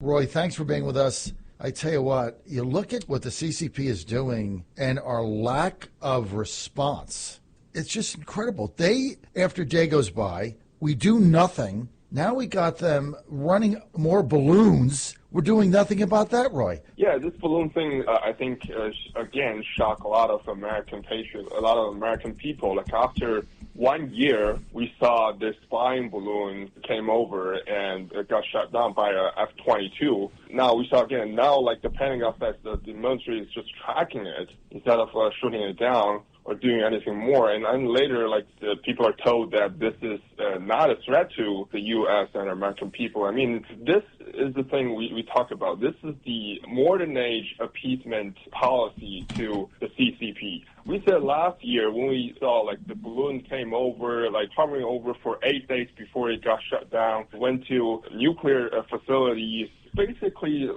Roy, thanks for being with us. I tell you what, you look at what the CCP is doing and our lack of response. It's just incredible. Day after day goes by, we do nothing. Now we got them running more balloons. We're doing nothing about that, Roy. Yeah, this balloon thing, I think, again, shocked a lot of American patriots, a lot of American people. Like after 1 year, we saw this spying balloon came over and it got shot down by a F-22. Now we saw again, like the Pentagon says that the military is just tracking it instead of shooting it down or doing anything more. And then later, the people are told that this is not a threat to the U.S. and American people. I mean, this is the thing we talk about. This is the modern age appeasement policy to the CCP. We said last year when we saw the balloon came over, hovering over for 8 days before it got shut down, went to nuclear facilities, basically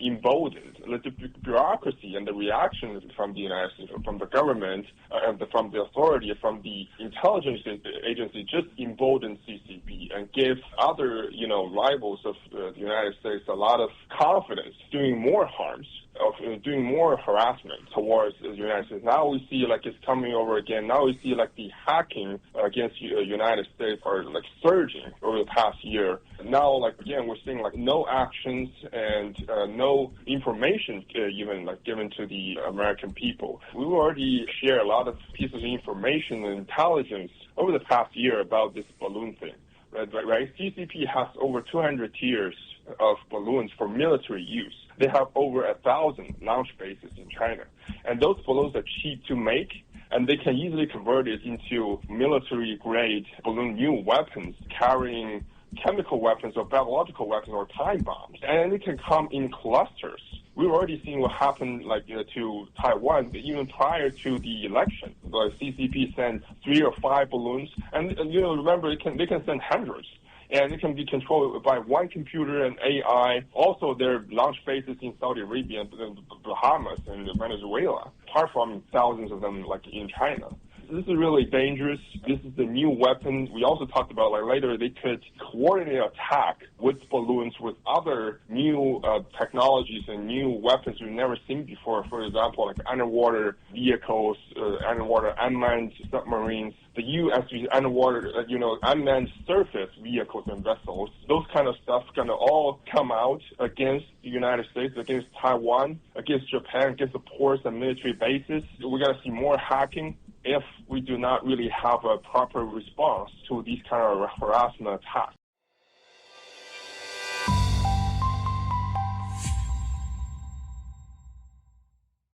emboldened the bureaucracy and the reactions from the United States, from the government, and from the authority, from the intelligence agency, just emboldened CCP and gave other rivals of the United States a lot of confidence, doing more harms, of doing more harassment towards the United States. Now we see it's coming over again. Now we see the hacking against the United States are surging over the past year. Now again we're seeing no actions and no information even given to the American people. We already share a lot of pieces of information and intelligence over the past year about this balloon thing. Right? CCP has over 200 tiers of balloons for military use. They have over 1,000 launch bases in China. And those balloons are cheap to make, and they can easily convert it into military-grade balloon new weapons carrying chemical weapons or biological weapons or time bombs. And it can come in clusters. We've already seen what happened to Taiwan even prior to the election. The CCP sent 3 or 5 balloons, and remember they can send hundreds. And it can be controlled by one computer and AI. Also, there are launch bases in Saudi Arabia, and the Bahamas, and Venezuela, apart from thousands of them in China. This is really dangerous. This is the new weapon. We also talked about later they could coordinate attack with balloons with other new technologies and new weapons we've never seen before. For example, underwater vehicles, underwater unmanned submarines, the USV underwater, unmanned surface vehicles and vessels. Those kind of stuff going to all come out against the United States, against Taiwan, against Japan, against the ports and military bases. We're going to see more hacking if we do not really have a proper response to these kind of harassment attacks.